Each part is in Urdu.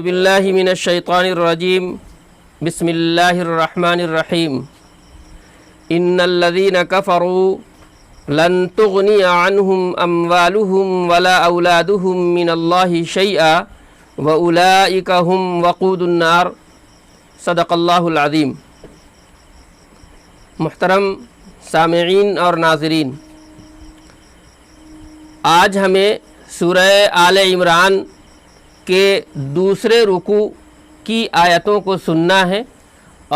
باللہ من الشیطان الرجیم بسم اللہ الرحمن الرحیم ان الذین کفروا لن تغنی عنہم اموالہم ولا اولادہم من اللہ شیئا واولئک هم وقود النار۔ صدق اللہ العظیم۔ محترم سامعین اور ناظرین، آج ہمیں سورہ آل عمران کے دوسرے رکوع کی آیتوں کو سننا ہے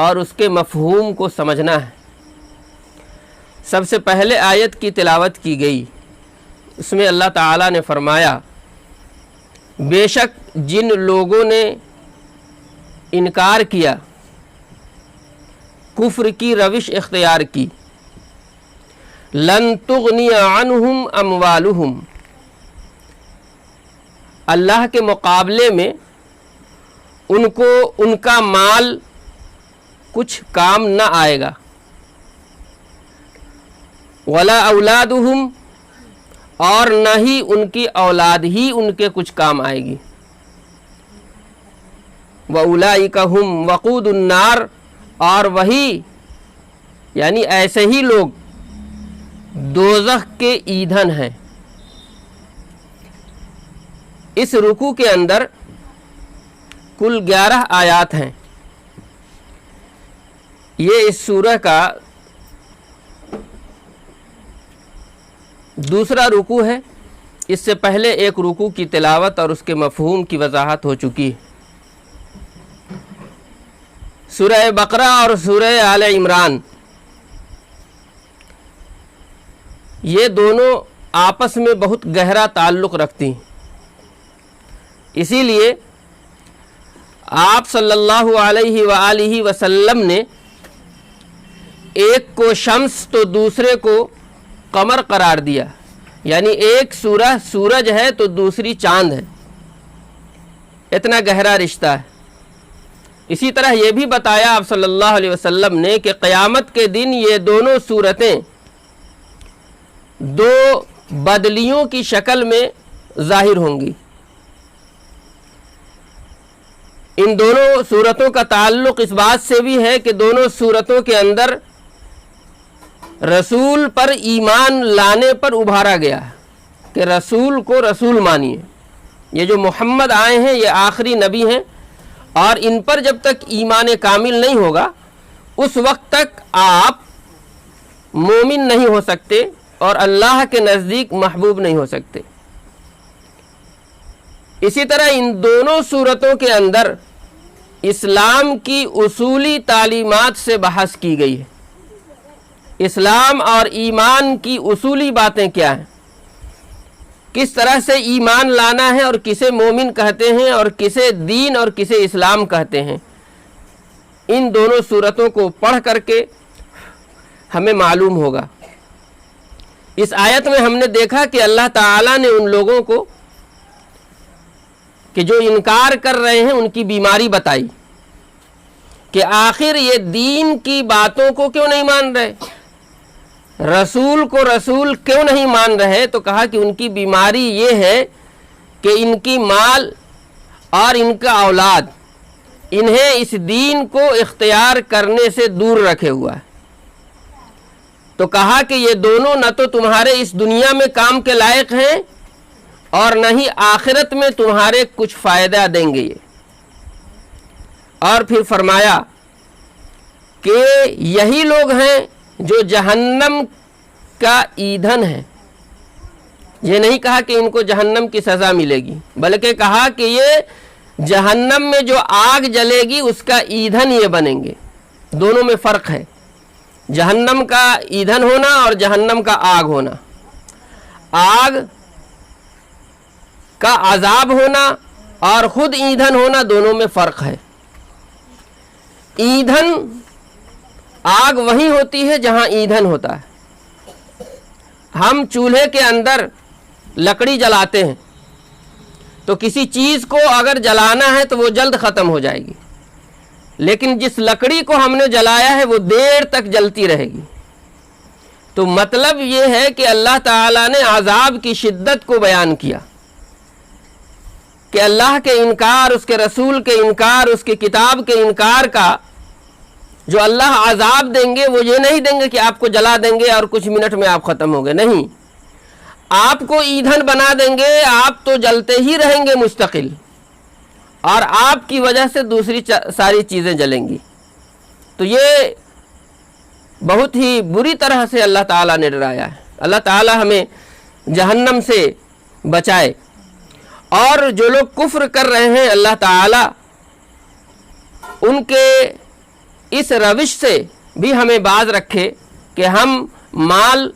اور اس کے مفہوم کو سمجھنا ہے۔ سب سے پہلے آیت کی تلاوت کی گئی، اس میں اللہ تعالیٰ نے فرمایا، بے شک جن لوگوں نے انکار کیا، کفر کی روش اختیار کی، لن تغنی عنہم اموالہم، اللہ کے مقابلے میں ان کو ان کا مال کچھ کام نہ آئے گا، ولا اولادہم، اور نہ ہی ان کی اولاد ہی ان کے کچھ کام آئے گی، واولئک ھم وقود النار، اور وہی یعنی ایسے ہی لوگ دوزخ کے ایندھن ہیں۔ اس رکوع کے اندر کل 11 آیات ہیں۔ یہ اس سورہ کا دوسرا رکوع ہے۔ اس سے پہلے ایک رکوع کی تلاوت اور اس کے مفہوم کی وضاحت ہو چکی ہے۔ سورہ بقرہ اور سورہ آل عمران یہ دونوں آپس میں بہت گہرا تعلق رکھتی ہیں، اسی لیے آپ صلی اللہ علیہ وآلہ وسلم نے ایک کو شمس تو دوسرے کو قمر قرار دیا، یعنی ایک سورہ سورج ہے تو دوسری چاند ہے، اتنا گہرا رشتہ ہے۔ اسی طرح یہ بھی بتایا آپ صلی اللہ علیہ وسلم نے کہ قیامت کے دن یہ دونوں صورتیں دو بدلیوں کی شکل میں ظاہر ہوں گی۔ ان دونوں صورتوں کا تعلق اس بات سے بھی ہے کہ دونوں صورتوں کے اندر رسول پر ایمان لانے پر ابھارا گیا ہے کہ رسول کو رسول مانیے، یہ جو محمد آئے ہیں یہ آخری نبی ہیں، اور ان پر جب تک ایمان کامل نہیں ہوگا اس وقت تک آپ مومن نہیں ہو سکتے اور اللہ کے نزدیک محبوب نہیں ہو سکتے۔ اسی طرح ان دونوں صورتوں کے اندر اسلام کی اصولی تعلیمات سے بحث کی گئی ہے۔ اسلام اور ایمان کی اصولی باتیں کیا ہیں، کس طرح سے ایمان لانا ہے اور کسے مومن کہتے ہیں اور کسے دین اور کسے اسلام کہتے ہیں، ان دونوں صورتوں کو پڑھ کر کے ہمیں معلوم ہوگا۔ اس آیت میں ہم نے دیکھا کہ اللہ تعالیٰ نے ان لوگوں کو کہ جو انکار کر رہے ہیں ان کی بیماری بتائی کہ آخر یہ دین کی باتوں کو کیوں نہیں مان رہے، رسول کو رسول کیوں نہیں مان رہے، تو کہا کہ ان کی بیماری یہ ہے کہ ان کی مال اور ان کا اولاد انہیں اس دین کو اختیار کرنے سے دور رکھے ہوا ہے۔ تو کہا کہ یہ دونوں نہ تو تمہارے اس دنیا میں کام کے لائق ہیں اور نہ ہی آخرت میں تمہارے کچھ فائدہ دیں گے یہ۔ اور پھر فرمایا کہ یہی لوگ ہیں جو جہنم کا ایندھن ہے۔ یہ نہیں کہا کہ ان کو جہنم کی سزا ملے گی، بلکہ کہا کہ یہ جہنم میں جو آگ جلے گی اس کا ایندھن یہ بنیں گے۔ دونوں میں فرق ہے، جہنم کا ایندھن ہونا اور جہنم کا آگ ہونا۔ آگ کا عذاب ہونا اور خود ایندھن ہونا، دونوں میں فرق ہے۔ ایندھن آگ وہیں ہوتی ہے جہاں ایندھن ہوتا ہے۔ ہم چولہے کے اندر لکڑی جلاتے ہیں تو کسی چیز کو اگر جلانا ہے تو وہ جلد ختم ہو جائے گی، لیکن جس لکڑی کو ہم نے جلایا ہے وہ دیر تک جلتی رہے گی۔ تو مطلب یہ ہے کہ اللہ تعالیٰ نے عذاب کی شدت کو بیان کیا کہ اللہ کے انکار، اس کے رسول کے انکار، اس کی کتاب کے انکار کا جو اللہ عذاب دیں گے وہ یہ نہیں دیں گے کہ آپ کو جلا دیں گے اور کچھ منٹ میں آپ ختم ہو گئے، نہیں، آپ کو ایندھن بنا دیں گے، آپ تو جلتے ہی رہیں گے مستقل، اور آپ کی وجہ سے دوسری ساری چیزیں جلیں گی۔ تو یہ بہت ہی بری طرح سے اللہ تعالیٰ نے ڈرایا ہے۔ اللہ تعالیٰ ہمیں جہنم سے بچائے، اور جو لوگ کفر کر رہے ہیں اللہ تعالیٰ ان کے اس روش سے بھی ہمیں باز رکھے کہ ہم مال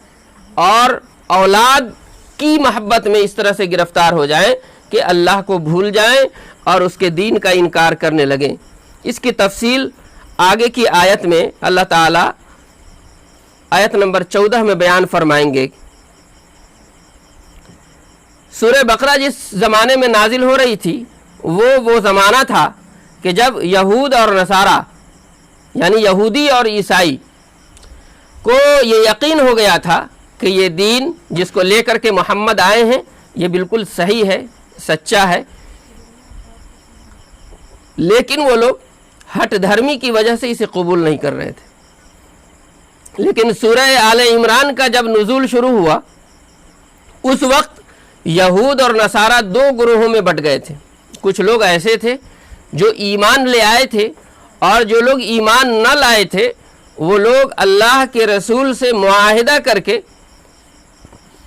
اور اولاد کی محبت میں اس طرح سے گرفتار ہو جائیں کہ اللہ کو بھول جائیں اور اس کے دین کا انکار کرنے لگیں۔ اس کی تفصیل آگے کی آیت میں اللہ تعالیٰ آیت نمبر 14 میں بیان فرمائیں گے۔ سورہ بقرہ جس زمانے میں نازل ہو رہی تھی وہ زمانہ تھا کہ جب یہود اور نصارہ یعنی یہودی اور عیسائی کو یہ یقین ہو گیا تھا کہ یہ دین جس کو لے کر کے محمد آئے ہیں یہ بالکل صحیح ہے، سچا ہے، لیکن وہ لوگ ہٹ دھرمی کی وجہ سے اسے قبول نہیں کر رہے تھے۔ لیکن سورہ آل عمران کا جب نزول شروع ہوا اس وقت یہود اور نصارہ دو گروہوں میں بٹ گئے تھے۔ کچھ لوگ ایسے تھے جو ایمان لے آئے تھے، اور جو لوگ ایمان نہ لائے تھے وہ لوگ اللہ کے رسول سے معاہدہ کر کے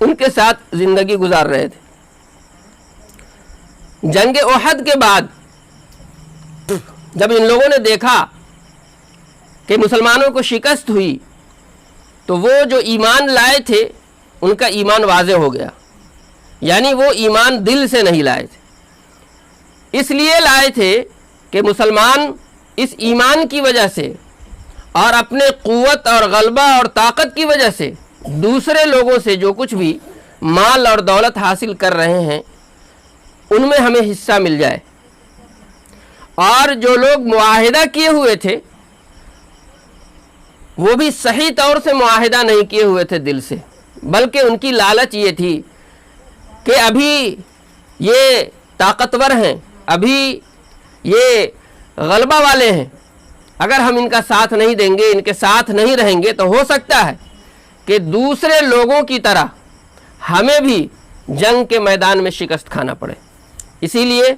ان کے ساتھ زندگی گزار رہے تھے۔ جنگ احد کے بعد جب ان لوگوں نے دیکھا کہ مسلمانوں کو شکست ہوئی تو وہ جو ایمان لائے تھے ان کا ایمان واضح ہو گیا، یعنی وہ ایمان دل سے نہیں لائے تھے، اس لیے لائے تھے کہ مسلمان اس ایمان کی وجہ سے اور اپنے قوت اور غلبہ اور طاقت کی وجہ سے دوسرے لوگوں سے جو کچھ بھی مال اور دولت حاصل کر رہے ہیں ان میں ہمیں حصہ مل جائے۔ اور جو لوگ معاہدہ کیے ہوئے تھے وہ بھی صحیح طور سے معاہدہ نہیں کیے ہوئے تھے دل سے، بلکہ ان کی لالچ یہ تھی کہ ابھی یہ طاقتور ہیں، ابھی یہ غلبہ والے ہیں، اگر ہم ان کا ساتھ نہیں دیں گے، ان کے ساتھ نہیں رہیں گے تو ہو سکتا ہے کہ دوسرے لوگوں کی طرح ہمیں بھی جنگ کے میدان میں شکست کھانا پڑے۔ اسی لیے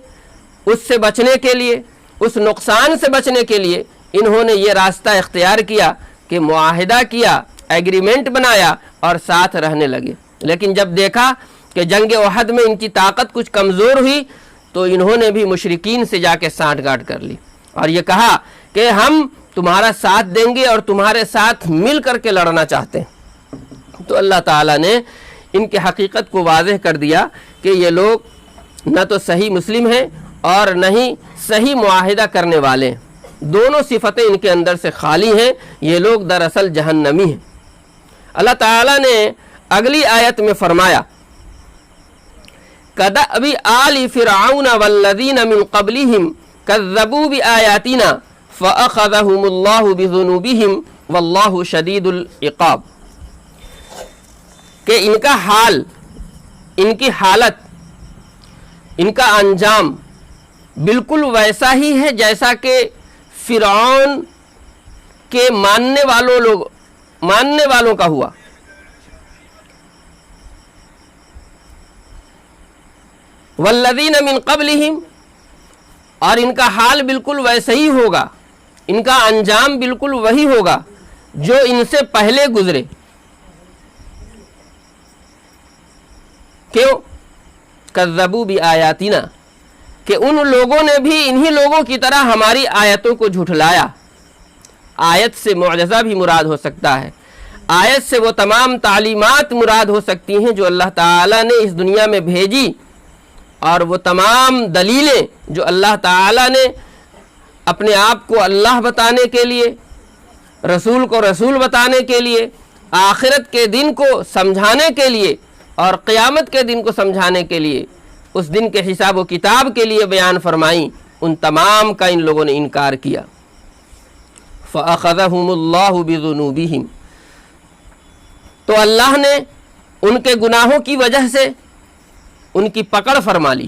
اس سے بچنے کے لیے، اس نقصان سے بچنے کے لیے انہوں نے یہ راستہ اختیار کیا کہ معاہدہ کیا، ایگریمنٹ بنایا اور ساتھ رہنے لگے۔ لیکن جب دیکھا کہ جنگ احد میں ان کی طاقت کچھ کمزور ہوئی تو انہوں نے بھی مشرکین سے جا کے سانٹھ گانٹھ کر لی اور یہ کہا کہ ہم تمہارا ساتھ دیں گے اور تمہارے ساتھ مل کر کے لڑنا چاہتے ہیں۔ تو اللہ تعالیٰ نے ان کی حقیقت کو واضح کر دیا کہ یہ لوگ نہ تو صحیح مسلم ہیں اور نہ ہی صحیح معاہدہ کرنے والے ہیں، دونوں صفتیں ان کے اندر سے خالی ہیں، یہ لوگ دراصل جہنمی ہیں۔ اللہ تعالیٰ نے اگلی آیت میں فرمایا كَدَأْبِ آلِ فِرْعَوْنَ وَالَّذِينَ مِن قَبْلِهِمْ كَذَّبُوا بِآيَاتِنَا فَأَخَذَهُمُ اللَّهُ بِذُنُوبِهِمْ وَاللَّهُ شَدِيدُ الْعِقَابِ، کہ ان کا حال، ان کی حالت، ان کا انجام بالکل ویسا ہی ہے جیسا کہ فرعون کے ماننے والوں کا ہوا۔ والذین من قبلہم، اور ان کا حال بالکل ویسا ہی ہوگا، ان کا انجام بالکل وہی ہوگا جو ان سے پہلے گزرے۔ کیوں؟ کذبوا بآیاتنا، کہ ان لوگوں نے بھی انہی لوگوں کی طرح ہماری آیتوں کو جھٹلایا۔ آیت سے معجزہ بھی مراد ہو سکتا ہے، آیت سے وہ تمام تعلیمات مراد ہو سکتی ہیں جو اللہ تعالیٰ نے اس دنیا میں بھیجی، اور وہ تمام دلیلیں جو اللہ تعالیٰ نے اپنے آپ کو اللہ بتانے کے لیے، رسول کو رسول بتانے کے لیے، آخرت کے دن کو سمجھانے کے لیے اور قیامت کے دن کو سمجھانے کے لیے، اس دن کے حساب و کتاب کے لیے بیان فرمائیں، ان تمام کا ان لوگوں نے انکار کیا۔ فَأَخَذَهُمُ اللَّهُ بِذُنُوبِهِمْ، تو اللہ نے ان کے گناہوں کی وجہ سے ان کی پکڑ فرما لی،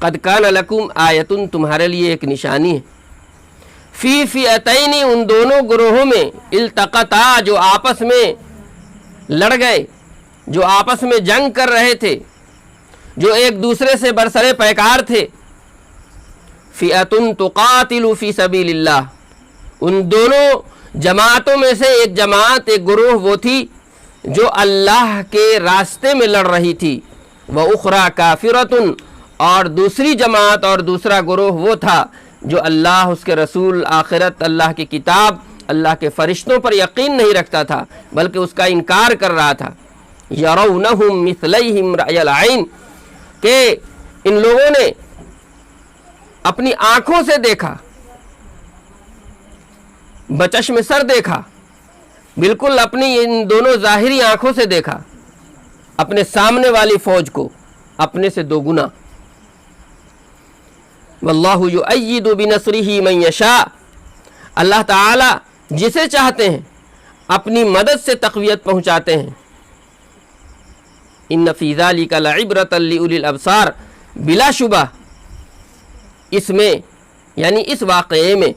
قد کان لکم آیتن تمہارے لیے ایک نشانی ہے، فی فئتین ان دونوں گروہوں میں، التقطا جو آپس میں لڑ گئے، جو آپس میں جنگ کر رہے تھے، جو ایک دوسرے سے برسرے پیکار تھے، فئتن تقاتل فی سبیل اللہ، ان دونوں جماعتوں میں سے ایک جماعت، ایک گروہ وہ تھی جو اللہ کے راستے میں لڑ رہی تھی، وَأُخْرَى كَافِرَةٌ اور دوسری جماعت اور دوسرا گروہ وہ تھا جو اللہ، اس کے رسول، آخرت، اللہ کی کتاب، اللہ کے فرشتوں پر یقین نہیں رکھتا تھا بلکہ اس کا انکار کر رہا تھا۔ يَرَوْنَهُمْ مِثْلَيْهِمْ رَأْيَ الْعَيْنِ کہ ان لوگوں نے اپنی آنکھوں سے دیکھا، بچشم سر دیکھا، بالکل اپنی ان دونوں ظاہری آنکھوں سے دیکھا اپنے سامنے والی فوج کو اپنے سے دو گنا۔ واللہ یؤید بنصرہ من یشاء، اللہ تعالی جسے چاہتے ہیں اپنی مدد سے تقویت پہنچاتے ہیں۔ ان فی ذلک لعبرۃ لأولی الابصار، بلا شبہ اس میں یعنی اس واقعے میں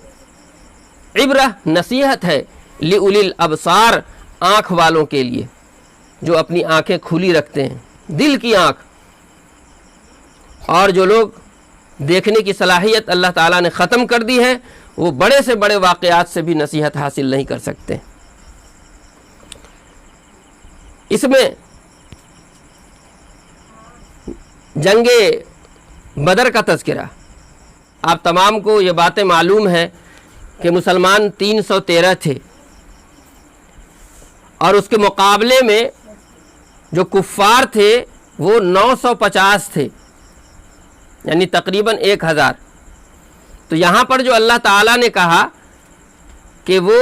عبرہ نصیحت ہے، لأولی الابصار آنکھ والوں کے لیے جو اپنی آنکھیں کھلی رکھتے ہیں، دل کی آنکھ، اور جو لوگ دیکھنے کی صلاحیت اللہ تعالیٰ نے ختم کر دی ہے وہ بڑے سے بڑے واقعات سے بھی نصیحت حاصل نہیں کر سکتے۔ اس میں جنگ بدر کا تذکرہ، آپ تمام کو یہ باتیں معلوم ہے کہ مسلمان 313 تھے اور اس کے مقابلے میں جو کفار تھے وہ 950 تھے، یعنی تقریباً 1000۔ تو یہاں پر جو اللہ تعالیٰ نے کہا کہ وہ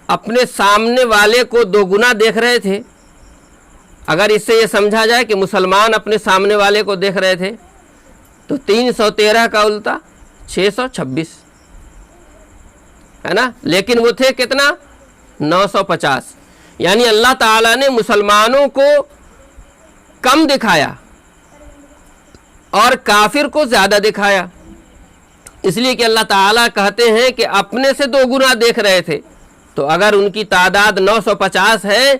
اپنے سامنے والے کو دو گنا دیکھ رہے تھے، اگر اس سے یہ سمجھا جائے کہ مسلمان اپنے سامنے والے کو دیکھ رہے تھے تو 313 کا الٹا 626 ہے نا، لیکن وہ تھے کتنا؟ 950۔ یعنی اللہ تعالیٰ نے مسلمانوں کو کم دکھایا اور کافر کو زیادہ دکھایا، اس لیے کہ اللہ تعالیٰ کہتے ہیں کہ اپنے سے دو گنا دیکھ رہے تھے، تو اگر ان کی تعداد 950 ہے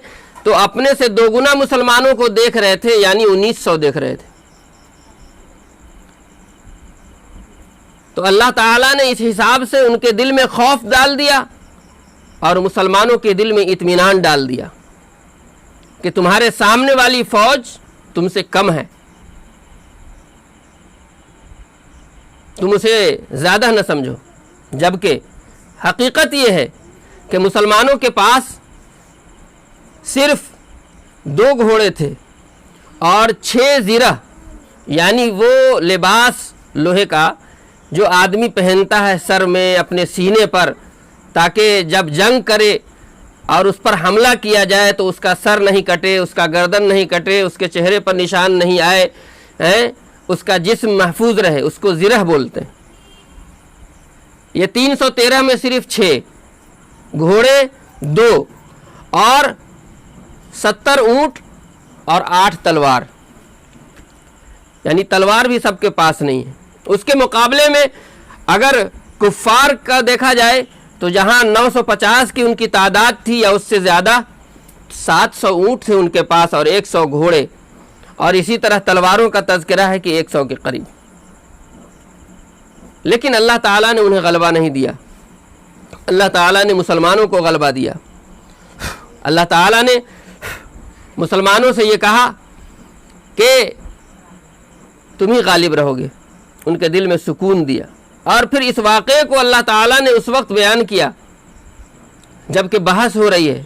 تو اپنے سے دو گنا مسلمانوں کو دیکھ رہے تھے، یعنی 1900 دیکھ رہے تھے۔ تو اللہ تعالیٰ نے اس حساب سے ان کے دل میں خوف ڈال دیا اور مسلمانوں کے دل میں اطمینان ڈال دیا کہ تمہارے سامنے والی فوج تم سے کم ہے، تم اسے زیادہ نہ سمجھو، جبکہ حقیقت یہ ہے کہ مسلمانوں کے پاس صرف 2 گھوڑے تھے اور 6 زرہ، یعنی وہ لباس لوہے کا جو آدمی پہنتا ہے سر میں اپنے سینے پر، تاکہ جب جنگ کرے اور اس پر حملہ کیا جائے تو اس کا سر نہیں کٹے، اس کا گردن نہیں کٹے، اس کے چہرے پر نشان نہیں آئے، اس کا جسم محفوظ رہے، اس کو زرہ بولتے ہیں۔ یہ 313 میں صرف 6 گھوڑے 2 اور 70 اونٹ اور 8 تلوار، یعنی تلوار بھی سب کے پاس نہیں ہے۔ اس کے مقابلے میں اگر کفار کا دیکھا جائے تو جہاں 950 کی ان کی تعداد تھی یا اس سے زیادہ، 700 اونٹ تھے ان کے پاس اور 100 گھوڑے، اور اسی طرح تلواروں کا تذکرہ ہے کہ 100 کے قریب۔ لیکن اللہ تعالیٰ نے انہیں غلبہ نہیں دیا، اللہ تعالیٰ نے مسلمانوں کو غلبہ دیا۔ اللہ تعالیٰ نے مسلمانوں سے یہ کہا کہ تم ہی غالب رہو گے، ان کے دل میں سکون دیا۔ اور پھر اس واقعے کو اللہ تعالیٰ نے اس وقت بیان کیا جب کہ بحث ہو رہی ہے،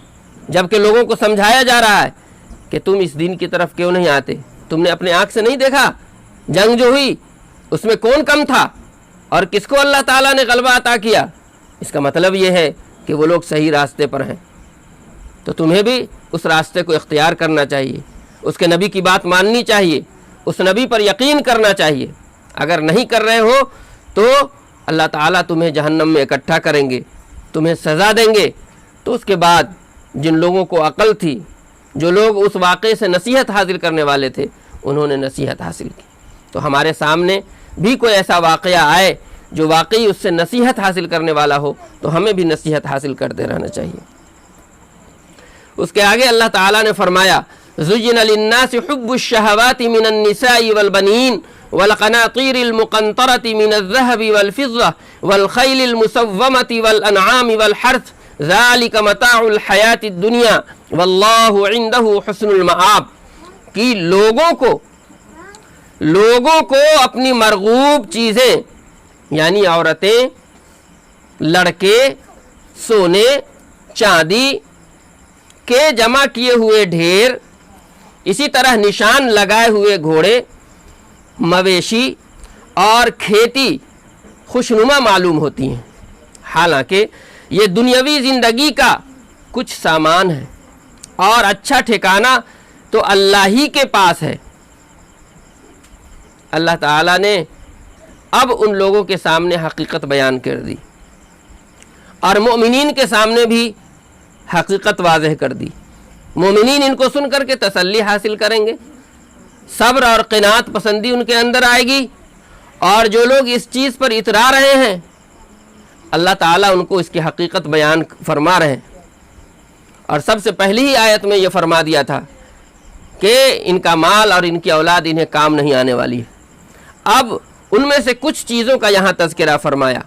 جب کہ لوگوں کو سمجھایا جا رہا ہے کہ تم اس دین کی طرف کیوں نہیں آتے، تم نے اپنے آنکھ سے نہیں دیکھا جنگ جو ہوئی اس میں کون کم تھا اور کس کو اللہ تعالیٰ نے غلبہ عطا کیا۔ اس کا مطلب یہ ہے کہ وہ لوگ صحیح راستے پر ہیں، تو تمہیں بھی اس راستے کو اختیار کرنا چاہیے، اس کے نبی کی بات ماننی چاہیے، اس نبی پر یقین کرنا چاہیے۔ اگر نہیں کر رہے ہو تو اللہ تعالیٰ تمہیں جہنم میں اکٹھا کریں گے، تمہیں سزا دیں گے۔ تو اس کے بعد جن لوگوں کو عقل تھی، جو لوگ اس واقعے سے نصیحت حاصل کرنے والے تھے، انہوں نے نصیحت حاصل کی۔ تو ہمارے سامنے بھی کوئی ایسا واقعہ آئے جو واقعی اس سے نصیحت حاصل کرنے والا ہو تو ہمیں بھی نصیحت حاصل کرتے رہنا چاہیے۔ اس کے آگے اللہ تعالیٰ نے فرمایا زُيِّنَ لِلنَّاسِ حُبُّ الشَّهَوَاتِ مِنَ النِّسَاءِ وَالْبَنِينَ وَالْقَنَاطِيرِ الْمُقَنطَرَةِ مِنَ الذَّهَبِ وَالْفِضَّةِ وَالْخَيْلِ الْمُسَوَّمَةِ وَالْأَنْعَامِ وَالْحَرْثِ ذَلِكَ مَتَاعُ الْحَيَاةِ الدُّنْيَا وَاللَّهُ عِندَهُ حُسْنُ الْمَآبِ کہ لوگوں کو اپنی مرغوب چیزیں یعنی عورتیں، لڑکے، سونے، چاندی کے جمع کیے ہوئے ڈھیر، اسی طرح نشان لگائے ہوئے گھوڑے، مویشی اور کھیتی خوشنما معلوم ہوتی ہیں، حالانکہ یہ دنیاوی زندگی کا کچھ سامان ہے اور اچھا ٹھکانہ تو اللہ ہی کے پاس ہے۔ اللہ تعالیٰ نے اب ان لوگوں کے سامنے حقیقت بیان کر دی اور مومنین کے سامنے بھی حقیقت واضح کر دی۔ مومنین ان کو سن کر کے تسلی حاصل کریں گے، صبر اور قناعت پسندی ان کے اندر آئے گی، اور جو لوگ اس چیز پر اترا رہے ہیں اللہ تعالیٰ ان کو اس کی حقیقت بیان فرما رہے ہیں۔ اور سب سے پہلی ہی آیت میں یہ فرما دیا تھا کہ ان کا مال اور ان کی اولاد انہیں کام نہیں آنے والی ہے۔ اب ان میں سے کچھ چیزوں کا یہاں تذکرہ فرمایا،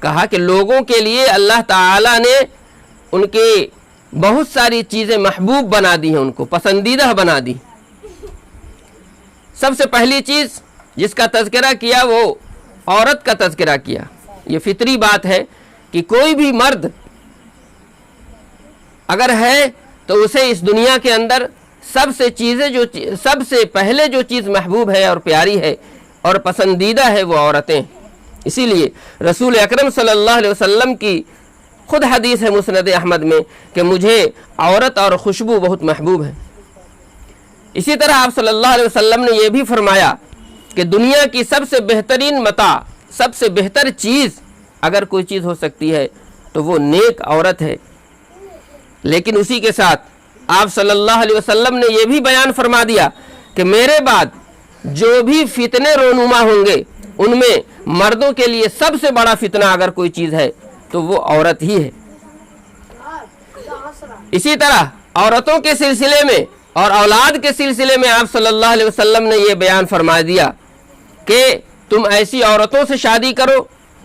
کہا کہ لوگوں کے لیے اللہ تعالیٰ نے ان کے بہت ساری چیزیں محبوب بنا دی ہیں، ان کو پسندیدہ بنا دی۔ سب سے پہلی چیز جس کا تذکرہ کیا وہ عورت کا تذکرہ کیا۔ یہ فطری بات ہے کہ کوئی بھی مرد اگر ہے تو اسے اس دنیا کے اندر سب سے پہلے جو چیز محبوب ہے اور پیاری ہے اور پسندیدہ ہے وہ عورتیں۔ اسی لیے رسول اکرم صلی اللہ علیہ وسلم کی خود حدیث ہے مسند احمد میں کہ مجھے عورت اور خوشبو بہت محبوب ہے۔ اسی طرح آپ صلی اللہ علیہ وسلم نے یہ بھی فرمایا کہ دنیا کی سب سے بہترین متاع، سب سے بہتر چیز اگر کوئی چیز ہو سکتی ہے تو وہ نیک عورت ہے۔ لیکن اسی کے ساتھ آپ صلی اللہ علیہ وسلم نے یہ بھی بیان فرما دیا کہ میرے بعد جو بھی فتنے رونما ہوں گے ان میں مردوں کے لیے سب سے بڑا فتنہ اگر کوئی چیز ہے تو وہ عورت ہی ہے۔ اسی طرح عورتوں کے سلسلے میں اور اولاد کے سلسلے میں آپ صلی اللہ علیہ وسلم نے یہ بیان فرما دیا کہ تم ایسی عورتوں سے شادی کرو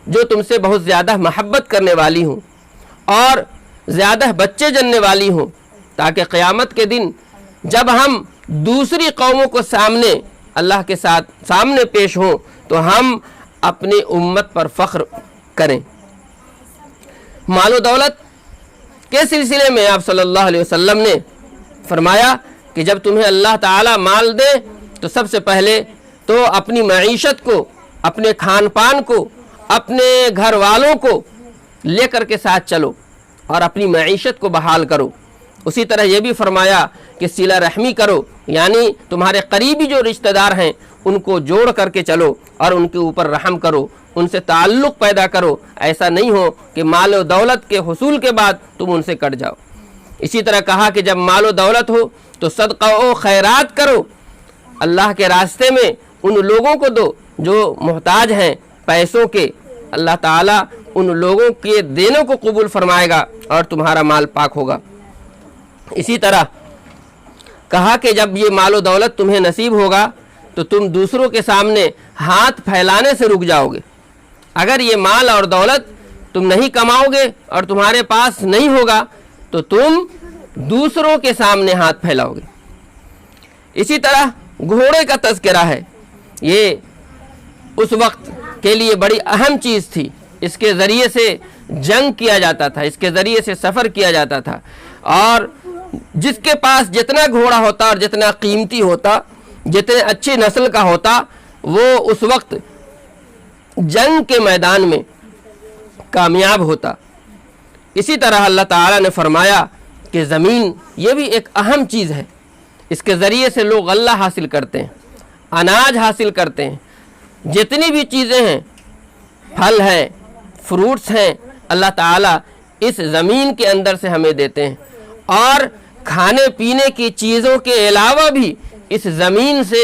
جو تم سے بہت زیادہ محبت کرنے والی ہوں اور زیادہ بچے جننے والی ہوں، تاکہ قیامت کے دن جب ہم دوسری قوموں کو سامنے اللہ کے ساتھ سامنے پیش ہوں تو ہم اپنی امت پر فخر کریں۔ مال و دولت کے سلسلے میں آپ صلی اللہ علیہ وسلم نے فرمایا کہ جب تمہیں اللہ تعالیٰ مال دے تو سب سے پہلے تو اپنی معیشت کو، اپنے کھان پان کو، اپنے گھر والوں کو لے کر کے ساتھ چلو اور اپنی معیشت کو بحال کرو۔ اسی طرح یہ بھی فرمایا کہ صلہ رحمی کرو، یعنی تمہارے قریبی جو رشتہ دار ہیں ان کو جوڑ کر کے چلو اور ان کے اوپر رحم کرو، ان سے تعلق پیدا کرو۔ ایسا نہیں ہو کہ مال و دولت کے حصول کے بعد تم ان سے کٹ جاؤ۔ اسی طرح کہا کہ جب مال و دولت ہو تو صدقہ و خیرات کرو، اللہ کے راستے میں ان لوگوں کو دو جو محتاج ہیں پیسوں کے۔ اللہ تعالیٰ ان لوگوں کے دینوں کو قبول فرمائے گا اور تمہارا مال پاک ہوگا۔ اسی طرح کہا کہ جب یہ مال و دولت تمہیں نصیب ہوگا تو تم دوسروں کے سامنے ہاتھ پھیلانے سے رک جاؤ گے۔ اگر یہ مال اور دولت تم نہیں کماؤ گے اور تمہارے پاس نہیں ہوگا تو تم دوسروں کے سامنے ہاتھ پھیلاؤ گے۔ اسی طرح گھوڑے کا تذکرہ ہے، یہ اس وقت کے لیے بڑی اہم چیز تھی، اس کے ذریعے سے جنگ کیا جاتا تھا، اس کے ذریعے سے سفر کیا جاتا تھا، اور جس کے پاس جتنا گھوڑا ہوتا اور جتنا قیمتی ہوتا، جتنے اچھی نسل کا ہوتا، وہ اس وقت جنگ کے میدان میں کامیاب ہوتا۔ اسی طرح اللہ تعالیٰ نے فرمایا کہ زمین یہ بھی ایک اہم چیز ہے، اس کے ذریعے سے لوگ غلہ حاصل کرتے ہیں، اناج حاصل کرتے ہیں، جتنی بھی چیزیں ہیں، پھل ہیں، فروٹس ہیں، اللہ تعالیٰ اس زمین کے اندر سے ہمیں دیتے ہیں، اور کھانے پینے کی چیزوں کے علاوہ بھی اس زمین سے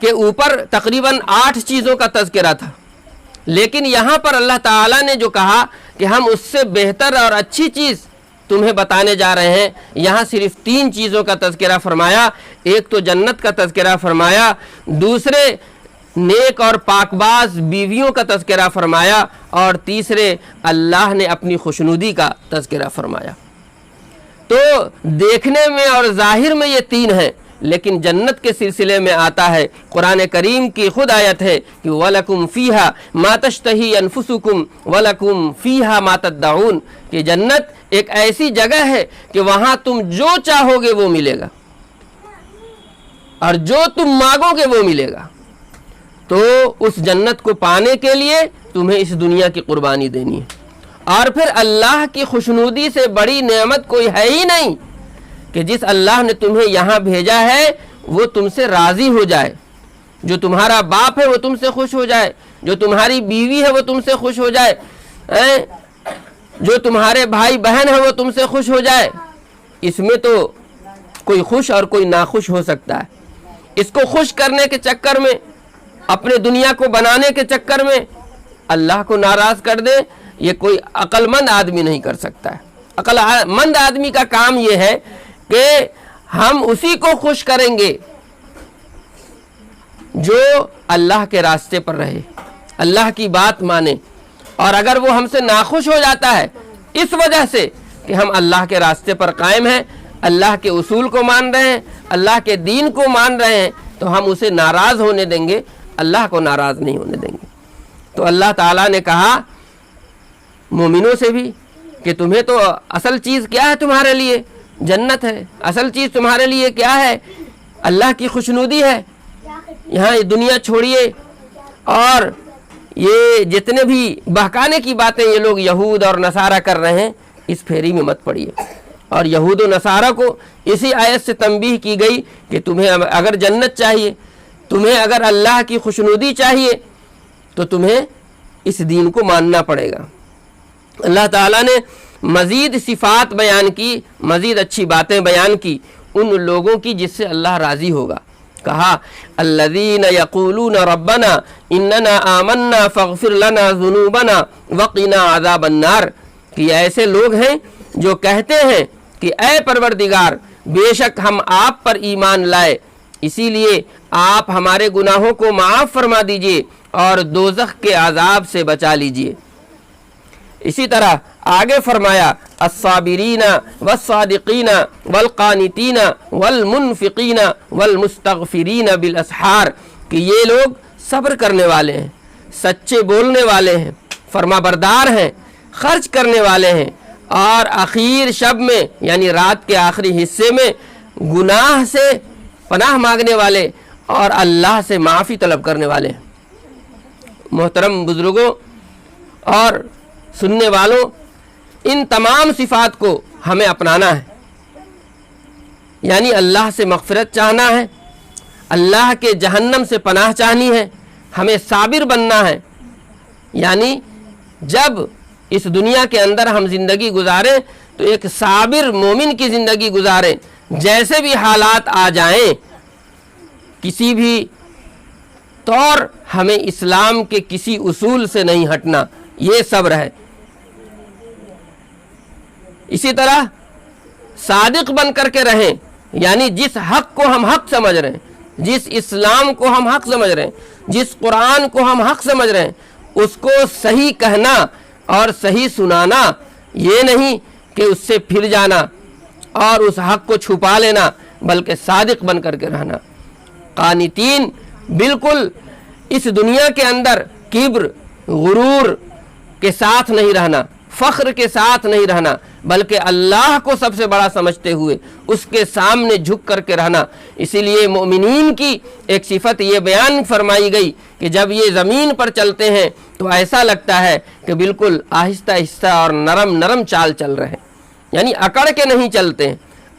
کے اوپر تقریباً 8 چیزوں کا تذکرہ تھا، لیکن یہاں پر اللہ تعالیٰ نے جو کہا کہ ہم اس سے بہتر اور اچھی چیز تمہیں بتانے جا رہے ہیں، یہاں صرف 3 چیزوں کا تذکرہ فرمایا۔ ایک تو جنت کا تذکرہ فرمایا، دوسرے نیک اور پاکباز بیویوں کا تذکرہ فرمایا، اور تیسرے اللہ نے اپنی خوشنودی کا تذکرہ فرمایا۔ تو دیکھنے میں اور ظاہر میں یہ 3 ہیں، لیکن جنت کے سلسلے میں آتا ہے، قرآن کریم کی خود آیت ہے کہ وَلَكُمْ فِيهَا مَا تَشْتَهِي أَنفُسُكُمْ وَلَكُمْ فِيهَا مَا تَدَّعُونَ، کہ جنت ایک ایسی جگہ ہے کہ وہاں تم جو چاہو گے وہ ملے گا، اور جو تم مانگو گے وہ ملے گا۔ تو اس جنت کو پانے کے لیے تمہیں اس دنیا کی قربانی دینی ہے، اور پھر اللہ کی خوشنودی سے بڑی نعمت کوئی ہے ہی نہیں کہ جس اللہ نے تمہیں یہاں بھیجا ہے وہ تم سے راضی ہو جائے، جو تمہارا باپ ہے وہ تم سے خوش ہو جائے، جو تمہاری بیوی ہے وہ تم سے خوش ہو جائے، جو تمہارے بھائی بہن ہے وہ تم سے خوش ہو جائے۔ اس میں تو کوئی خوش اور کوئی ناخوش ہو سکتا ہے، اس کو خوش کرنے کے چکر میں، اپنے دنیا کو بنانے کے چکر میں اللہ کو ناراض کر دے، یہ کوئی عقل مند آدمی نہیں کر سکتا ہے۔ عقل مند آدمی کا کام یہ ہے کہ ہم اسی کو خوش کریں گے جو اللہ کے راستے پر رہے، اللہ کی بات مانے، اور اگر وہ ہم سے ناخوش ہو جاتا ہے اس وجہ سے کہ ہم اللہ کے راستے پر قائم ہیں، اللہ کے اصول کو مان رہے ہیں، اللہ کے دین کو مان رہے ہیں، تو ہم اسے ناراض ہونے دیں گے، اللہ کو ناراض نہیں ہونے دیں گے۔ تو اللہ تعالیٰ نے کہا مومنوں سے بھی کہ تمہیں تو اصل چیز کیا ہے، تمہارے لیے جنت ہے، اصل چیز تمہارے لیے کیا ہے، اللہ کی خوشنودی ہے۔ یہاں یہ دنیا چھوڑیے، اور یہ جتنے بھی بہکانے کی باتیں یہ لوگ یہود اور نصارہ کر رہے ہیں، اس پھیری میں مت پڑیے۔ اور یہود و نصارہ کو اسی آیت سے تنبیہ کی گئی کہ تمہیں اگر جنت چاہیے، تمہیں اگر اللہ کی خوشنودی چاہیے، تو تمہیں اس دین کو ماننا پڑے گا۔ اللہ تعالیٰ نے مزید صفات بیان کی، مزید اچھی باتیں بیان کی ان لوگوں کی جس سے اللہ راضی ہوگا۔ کہا الذین یقولون ربنا اننا آمنا فاغفر لنا ذنوبنا وقنا عذاب النار، کہ ایسے لوگ ہیں جو کہتے ہیں کہ اے پروردگار، بے شک ہم آپ پر ایمان لائے، اسی لیے آپ ہمارے گناہوں کو معاف فرما دیجئے اور دوزخ کے عذاب سے بچا لیجئے۔ اسی طرح آگے فرمایا الصابرین والصادقین والقانتین والمنفقین والمستغفرین بالاسحار، کہ یہ لوگ صبر کرنے والے ہیں، سچے بولنے والے ہیں، فرما بردار ہیں، خرچ کرنے والے ہیں، اور آخر شب میں یعنی رات کے آخری حصے میں گناہ سے پناہ مانگنے والے اور اللہ سے معافی طلب کرنے والے ہیں۔ محترم بزرگوں اور سننے والوں، ان تمام صفات کو ہمیں اپنانا ہے، یعنی اللہ سے مغفرت چاہنا ہے، اللہ کے جہنم سے پناہ چاہنی ہے، ہمیں صابر بننا ہے، یعنی جب اس دنیا کے اندر ہم زندگی گزاریں تو ایک صابر مومن کی زندگی گزاریں، جیسے بھی حالات آ جائیں، کسی بھی طور ہمیں اسلام کے کسی اصول سے نہیں ہٹنا، یہ صبر ہے۔ اسی طرح صادق بن کر کے رہیں، یعنی جس حق کو ہم حق سمجھ رہے ہیں، جس اسلام کو ہم حق سمجھ رہے ہیں، جس قرآن کو ہم حق سمجھ رہے ہیں، اس کو صحیح کہنا اور صحیح سنانا، یہ نہیں کہ اس سے پھر جانا اور اس حق کو چھپا لینا، بلکہ صادق بن کر کے رہنا۔ قانتین، بالکل اس دنیا کے اندر کبر، غرور کے ساتھ نہیں رہنا، فخر کے ساتھ نہیں رہنا، بلکہ اللہ کو سب سے بڑا سمجھتے ہوئے اس کے سامنے جھک کر کے رہنا۔ اسی لیے مومنین کی ایک صفت یہ بیان فرمائی گئی کہ جب یہ زمین پر چلتے ہیں تو ایسا لگتا ہے کہ بالکل آہستہ آہستہ اور نرم نرم چال چل رہے ہیں، یعنی اکڑ کے نہیں چلتے ہیں،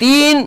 3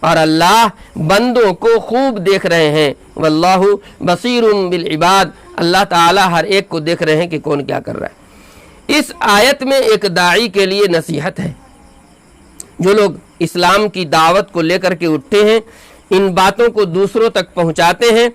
اور اللہ بندوں کو خوب دیکھ رہے ہیں۔ واللہ بصیر بالعباد، اللہ تعالی ہر ایک کو دیکھ رہے ہیں کہ کون کیا کر رہا ہے۔ اس آیت میں ایک داعی کے لیے نصیحت ہے۔ جو لوگ اسلام کی دعوت کو لے کر کے اٹھتے ہیں، ان باتوں کو دوسروں تک پہنچاتے ہیں،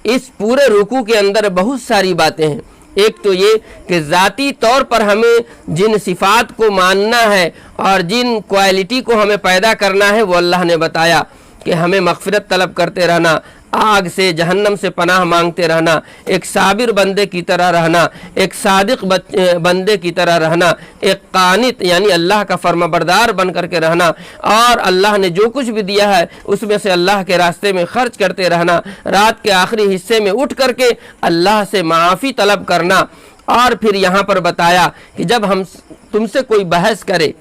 اس پورے رکوع کے اندر بہت ساری باتیں ہیں۔ ایک تو یہ کہ ذاتی طور پر ہمیں جن صفات کو ماننا ہے اور جن کوالٹی کو ہمیں پیدا کرنا ہے وہ اللہ نے بتایا کہ ہمیں مغفرت طلب کرتے رہنا، آگ سے جہنم سے پناہ مانگتے رہنا، ایک صابر بندے کی طرح رہنا، ایک صادق بندے کی طرح رہنا، ایک قانت یعنی اللہ کا فرما بردار بن کر کے رہنا، اور اللہ نے جو کچھ بھی دیا ہے اس میں سے اللہ کے راستے میں خرچ کرتے رہنا، رات کے آخری حصے میں اٹھ کر کے اللہ سے معافی طلب کرنا۔ اور پھر یہاں پر بتایا کہ جب ہم تم سے کوئی بحث کرے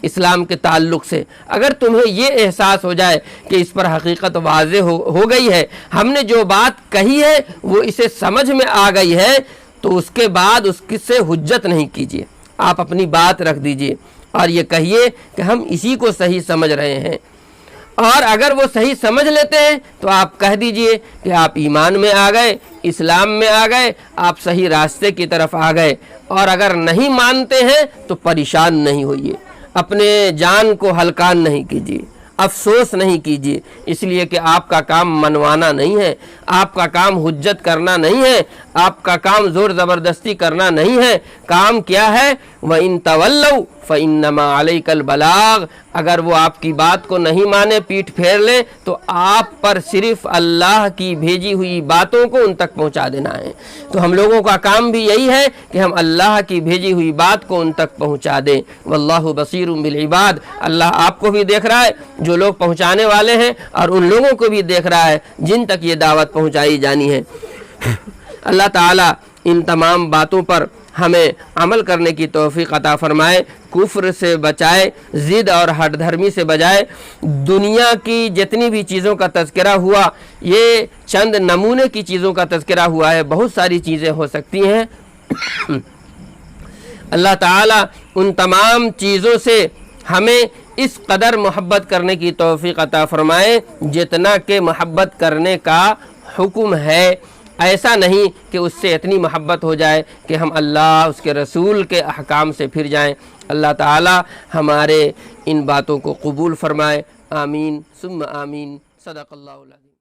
اسلام کے تعلق سے، اگر تمہیں یہ احساس ہو جائے کہ اس پر حقیقت واضح ہو گئی ہے، ہم نے جو بات کہی ہے وہ اسے سمجھ میں آ گئی ہے، تو اس کے بعد اس سے حجت نہیں کیجیے، آپ اپنی بات رکھ دیجیے اور یہ کہیے کہ ہم اسی کو صحیح سمجھ رہے ہیں۔ اور اگر وہ صحیح سمجھ لیتے ہیں تو آپ کہہ دیجئے کہ آپ ایمان میں آ گئے، اسلام میں آ گئے، آپ صحیح راستے کی طرف آ گئے۔ اور اگر نہیں مانتے ہیں تو پریشان نہیں ہوئیے، اپنے جان کو ہلکان نہیں کیجیے، افسوس نہیں کیجیے، اس لیے کہ آپ کا کام منوانا نہیں ہے، آپ کا کام حجت کرنا نہیں ہے، آپ کا کام زور زبردستی کرنا نہیں ہے۔ کام کیا ہے؟ وَإِن تَوَلَّوْا فَإِنَّمَا عَلَيْكَ الْبَلَاغُ، اگر وہ آپ کی بات کو نہیں مانے، پیٹھ پھیر لیں، تو آپ پر صرف اللہ کی بھیجی ہوئی باتوں کو ان تک پہنچا دینا ہے۔ تو ہم لوگوں کا کام بھی یہی ہے کہ ہم اللہ کی بھیجی ہوئی بات کو ان تک پہنچا دیں۔ واللہ بصیر بالعباد، اللہ آپ کو بھی دیکھ رہا ہے، جو لوگ پہنچانے والے ہیں، اور ان لوگوں کو بھی دیکھ رہا ہے جن تک یہ دعوت پہنچائی جانی ہے۔ اللہ تعالیٰ ان تمام باتوں پر ہمیں عمل کرنے کی توفیق عطا فرمائے، کفر سے بچائے، ضد اور ہٹ دھرمی سے بجائے۔ دنیا کی جتنی بھی چیزوں کا تذکرہ ہوا، یہ چند نمونے کی چیزوں کا تذکرہ ہوا ہے، بہت ساری چیزیں ہو سکتی ہیں۔ اللہ تعالیٰ ان تمام چیزوں سے ہمیں اس قدر محبت کرنے کی توفیق عطا فرمائے جتنا کہ محبت کرنے کا حکم ہے۔ ایسا نہیں کہ اس سے اتنی محبت ہو جائے کہ ہم اللہ، اس کے رسول کے احکام سے پھر جائیں۔ اللہ تعالی ہمارے ان باتوں کو قبول فرمائے، آمین ثم آمین۔ صدق اللہ العظیم۔